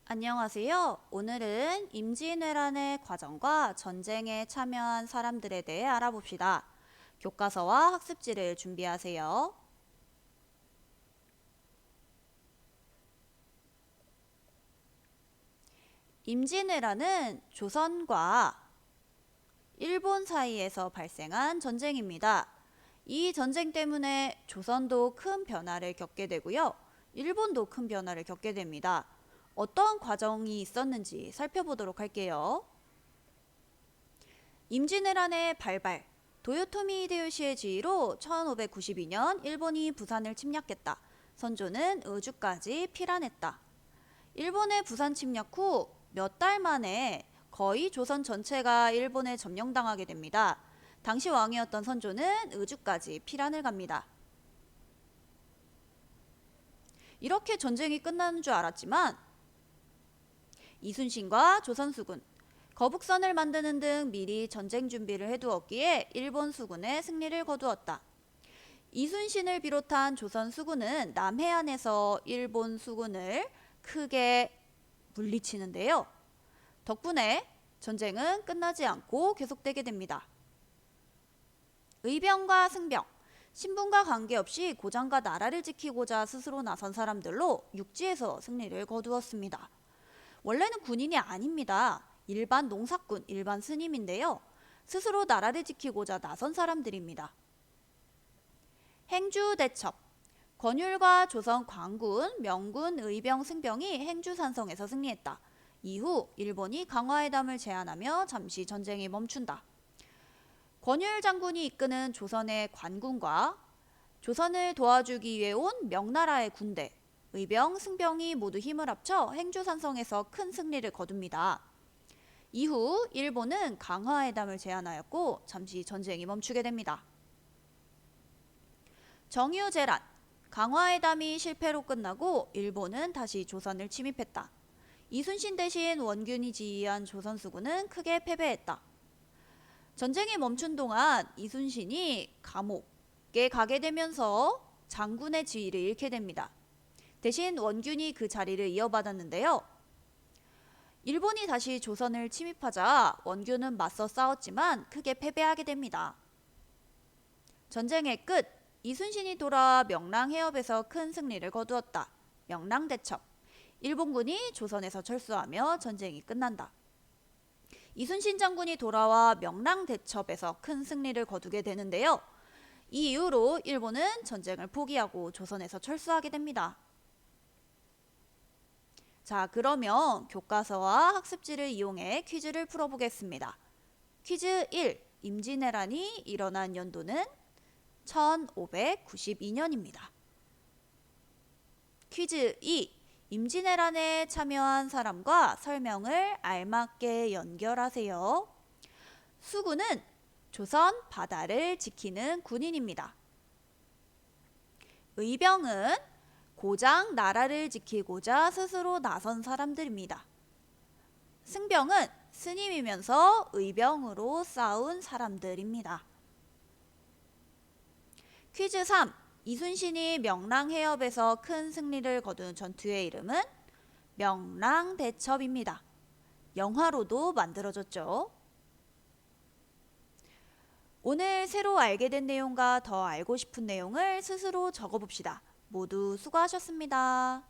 안녕하세요. 오늘은 임진왜란의 과정과 전쟁에 참여한 사람들에 대해 알아봅시다. 교과서와 학습지를 준비하세요. 임진왜란은 조선과 일본 사이에서 발생한 전쟁입니다. 이 전쟁 때문에 조선도 큰 변화를 겪게 되고요. 일본도 큰 변화를 겪게 됩니다. 어떤 과정이 있었는지 살펴보도록 할게요. 임진왜란의 발발. 도요토미 히데요시의 지휘로 1592년 일본이 부산을 침략했다. 선조는 의주까지 피란했다. 일본의 부산 침략 후 몇 달 만에 거의 조선 전체가 일본에 점령당하게 됩니다. 당시 왕이었던 선조는 의주까지 피란을 갑니다. 이렇게 전쟁이 끝나는 줄 알았지만 이순신과 조선수군, 거북선을 만드는 등 미리 전쟁 준비를 해두었기에 일본 수군의 승리를 거두었다. 이순신을 비롯한 조선 수군은 남해안에서 일본 수군을 크게 물리치는데요. 덕분에 전쟁은 끝나지 않고 계속되게 됩니다. 의병과 승병, 신분과 관계없이 고장과 나라를 지키고자 스스로 나선 사람들로 육지에서 승리를 거두었습니다. 원래는 군인이 아닙니다. 일반 농사꾼, 일반 스님인데요. 스스로 나라를 지키고자 나선 사람들입니다. 행주대첩. 권율과 조선 광군, 명군, 의병, 승병이 행주산성에서 승리했다. 이후 일본이 강화회담을 제안하며 잠시 전쟁이 멈춘다. 권율 장군이 이끄는 조선의 관군과 조선을 도와주기 위해 온 명나라의 군대, 의병, 승병이 모두 힘을 합쳐 행주산성에서 큰 승리를 거둡니다. 이후 일본은 강화회담을 제안하였고 잠시 전쟁이 멈추게 됩니다. 정유재란. 강화회담이 실패로 끝나고 일본은 다시 조선을 침입했다. 이순신 대신 원균이 지휘한 조선수군은 크게 패배했다. 전쟁이 멈춘 동안 이순신이 감옥에 가게 되면서 장군의 지위를 잃게 됩니다. 대신 원균이 그 자리를 이어받았는데요. 일본이 다시 조선을 침입하자 원균은 맞서 싸웠지만 크게 패배하게 됩니다. 전쟁의 끝, 이순신이 돌아와 명랑해협에서 큰 승리를 거두었다. 명랑대첩. 일본군이 조선에서 철수하며 전쟁이 끝난다. 이순신 장군이 돌아와 명랑대첩에서 큰 승리를 거두게 되는데요. 이 이후로 일본은 전쟁을 포기하고 조선에서 철수하게 됩니다. 자, 그러면 교과서와 학습지를 이용해 퀴즈를 풀어보겠습니다. 퀴즈 1. 임진왜란이 일어난 연도는 1592년입니다. 퀴즈 2. 임진왜란에 참여한 사람과 설명을 알맞게 연결하세요. 수군은 조선 바다를 지키는 군인입니다. 의병은 고장 나라를 지키고자 스스로 나선 사람들입니다. 승병은 스님이면서 의병으로 싸운 사람들입니다. 퀴즈 3. 이순신이 명랑해협에서 큰 승리를 거둔 전투의 이름은 명랑대첩입니다. 영화로도 만들어졌죠. 오늘 새로 알게 된 내용과 더 알고 싶은 내용을 스스로 적어봅시다. 모두 수고하셨습니다.